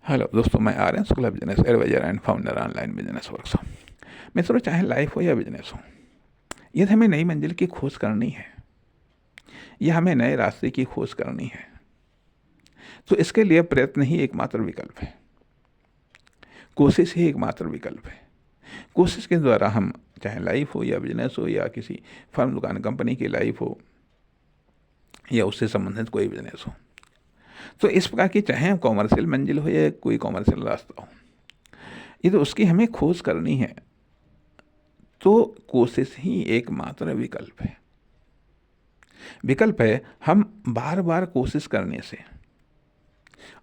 Hello दोस्तों, मैं Aryan Shukla, business advisor and founder online business workshop. मित्रों, चाहे लाइफ हो या बिजनेस हो, यदि हमें नई मंजिल की खोज करनी है या हमें नए रास्ते की खोज करनी है, तो इसके लिए प्रयत्न ही एकमात्र विकल्प है। कोशिश ही एकमात्र विकल्प है। कोशिश के द्वारा हम, चाहे लाइफ हो या बिजनेस हो या किसी फर्म, दुकान, कंपनी की लाइफ हो या उससे संबंधित कोई बिजनेस हो, तो इस प्रकार की चाहे कॉमर्शियल मंजिल हो या कोई कॉमर्शियल रास्ता हो, यदि उसकी हमें खोज करनी है तो कोशिश ही एकमात्र विकल्प है। विकल्प है हम बार बार कोशिश करने से।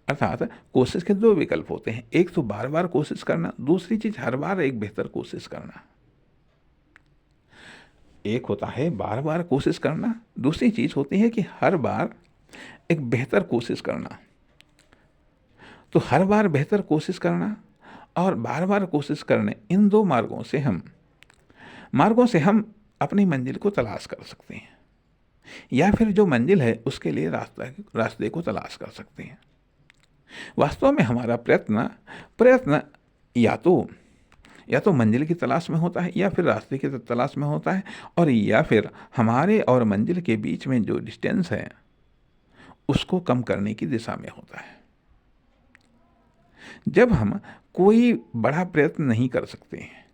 अर्थात कोशिश के दो विकल्प होते हैं, एक तो बार बार कोशिश करना, दूसरी चीज हर बार एक बेहतर कोशिश करना। एक होता है बार बार कोशिश करना, दूसरी चीज होती है कि हर बार एक बेहतर कोशिश करना। तो हर बार बेहतर कोशिश करना और बार बार कोशिश करने, इन दो मार्गों से हम अपनी मंजिल को तलाश कर सकते हैं, या फिर जो मंजिल है उसके लिए रास्ते को तलाश कर सकते हैं। वास्तव में हमारा प्रयत्न या तो मंजिल की तलाश में होता है या फिर रास्ते की तलाश में होता है, और या फिर हमारे और मंजिल के बीच में जो डिस्टेंस है उसको कम करने की दिशा में होता है। जब हम कोई बड़ा प्रयत्न नहीं कर सकते हैं,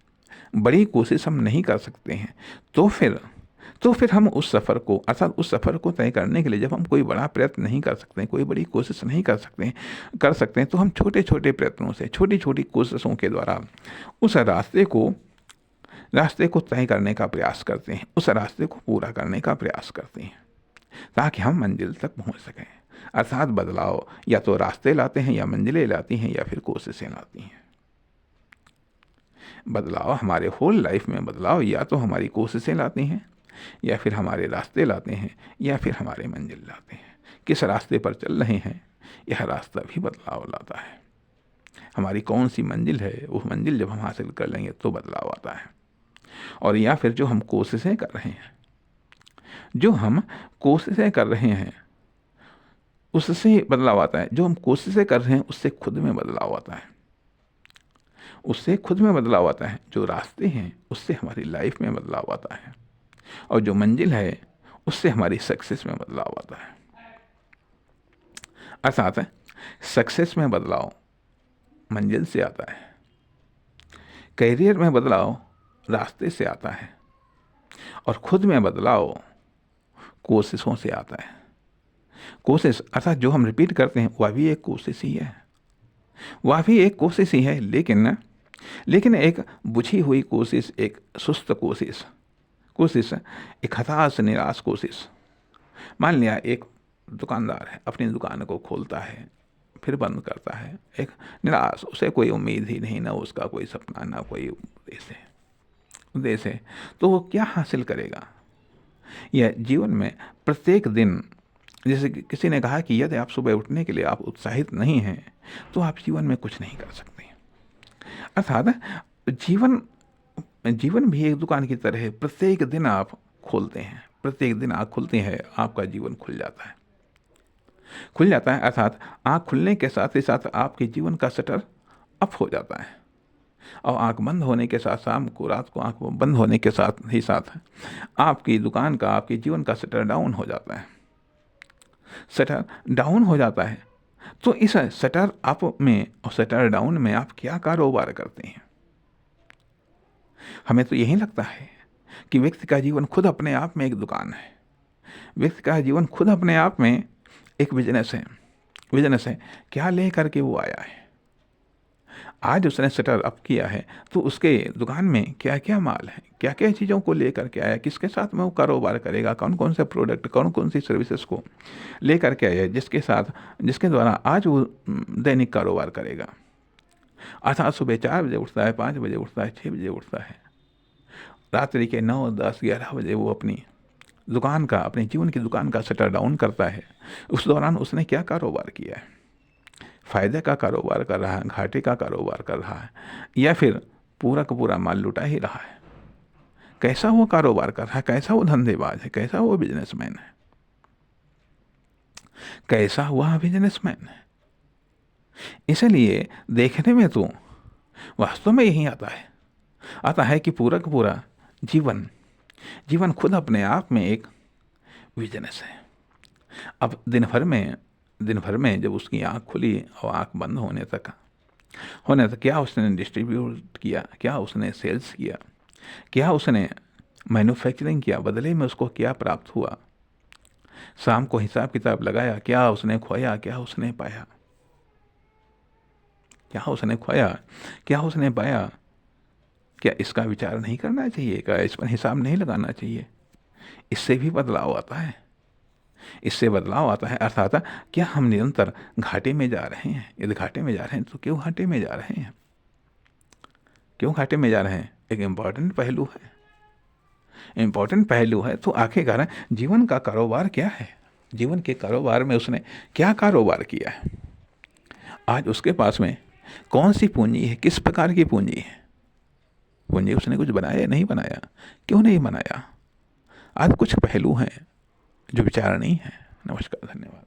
बड़ी कोशिश हम नहीं कर सकते हैं, तो फिर हम उस सफ़र को, अर्थात उस सफ़र को तय करने के लिए जब हम कोई बड़ा प्रयत्न नहीं कर सकते हैं, कोई बड़ी कोशिश नहीं कर सकते हैं, तो हम छोटे छोटे प्रयत्नों से, छोटी छोटी कोशिशों के द्वारा उस रास्ते को तय करने का प्रयास करते हैं, उस रास्ते को पूरा करने का प्रयास करते हैं, ताकि हम मंजिल तक पहुंच सकें। अर्थात बदलाव या तो रास्ते लाते हैं, या मंजिलें लाती हैं, या फिर कोशिशें लाती हैं। बदलाव, हमारे होल लाइफ में बदलाव या तो हमारी कोशिशें लाती हैं, या फिर हमारे रास्ते लाते हैं, या फिर हमारे मंजिल लाते हैं। किस रास्ते पर चल रहे हैं, यह रास्ता भी बदलाव लाता है। हमारी कौन सी मंजिल है, वो मंजिल जब हम हासिल कर लेंगे तो बदलाव आता है। और या फिर जो हम कोशिशें कर रहे हैं उससे बदलाव आता है। जो हम कोशिशें कर रहे हैं उससे खुद में बदलाव आता है, जो रास्ते हैं उससे हमारी लाइफ में बदलाव आता है, और जो मंजिल है उससे हमारी सक्सेस में बदलाव आता है। अर्थात सक्सेस में बदलाव मंजिल से आता है, करियर में बदलाव रास्ते से आता है, और खुद में बदलाव कोशिशों से आता है। कोशिश अर्थात जो हम रिपीट करते हैं वह भी एक कोशिश ही है, लेकिन एक बुझी हुई कोशिश, एक सुस्त कोशिश, एक हताश निराश कोशिश। मान लिया एक दुकानदार है, अपनी दुकान को खोलता है फिर बंद करता है, एक निराश, उसे कोई उम्मीद ही नहीं, ना उसका कोई सपना, ना कोई उद्देश्य है, तो वो क्या हासिल करेगा? यह जीवन में प्रत्येक दिन, जैसे कि किसी ने कहा कि यदि आप सुबह उठने के लिए आप उत्साहित नहीं हैं तो आप जीवन में कुछ नहीं कर सकते। अर्थात जीवन भी एक दुकान की तरह है। प्रत्येक दिन आप खोलते हैं, प्रत्येक दिन आँख खुलती है, आपका जीवन खुल जाता है। अर्थात आँख खुलने के साथ ही साथ आपके जीवन का शटर अप हो जाता है, और आँख बंद होने के साथ, शाम को, रात को आँख बंद होने के साथ ही साथ आपकी दुकान का, आपके जीवन का शटर डाउन हो जाता है। तो इस शटर अप में और शटर डाउन में आप क्या कारोबार करते हैं? हमें तो यही लगता है कि व्यक्ति का जीवन खुद अपने आप में एक दुकान है, व्यक्ति का जीवन खुद अपने आप में एक बिजनेस है। क्या ले करके वो आया है? आज उसने शटर अप किया है तो उसके दुकान में क्या क्या माल है, क्या क्या चीज़ों को लेकर के आया, किसके साथ में वो कारोबार करेगा, कौन कौन से प्रोडक्ट, कौन कौन सी सर्विसेज को लेकर के आया, जिसके द्वारा आज वो दैनिक कारोबार करेगा। अर्थात सुबह 4 बजे उठता है, 5 बजे उठता है, 6 बजे उठता है, रात्रि के 9, 10, 11 बजे वो अपनी दुकान का, अपने जीवन की दुकान का शटर डाउन करता है। उस दौरान उसने क्या कारोबार किया है? फायदे का कारोबार कर रहा है, घाटे का कारोबार कर रहा है, या फिर पूरा का पूरा माल लुटा ही रहा है? कैसा वो कारोबार कर रहा है? कैसा वो धंधेबाज है? कैसा वो बिजनेसमैन है? इसलिए देखने में तो वास्तव में यही आता है कि पूरा का पूरा जीवन खुद अपने आप में एक बिजनेस है। अब दिन भर में जब उसकी आँख खुली और आँख बंद होने तक क्या उसने डिस्ट्रीब्यूट किया, क्या उसने सेल्स किया, क्या उसने मैन्युफैक्चरिंग किया, बदले में उसको क्या प्राप्त हुआ, शाम को हिसाब किताब लगाया, क्या उसने खोया, क्या उसने पाया, क्या उसने खोया, क्या उसने पाया, क्या इसका विचार नहीं करना चाहिए, क्या इस पर हिसाब नहीं लगाना चाहिए? इससे भी बदलाव आता है। अर्थात क्या हम निरंतर घाटे में जा रहे हैं? यदि घाटे में जा रहे हैं तो क्यों घाटे में जा रहे हैं? एक इम्पोर्टेंट पहलू है। तो आखिरकार जीवन का कारोबार क्या है? जीवन के कारोबार में उसने क्या कारोबार किया है? आज उसके पास में कौन सी पूंजी है, किस प्रकार की पूंजी है? पूंजी उसने कुछ बनाया, नहीं बनाया? क्यों नहीं बनाया? आज कुछ पहलू हैं जो विचारणीय है। नमस्कार, धन्यवाद।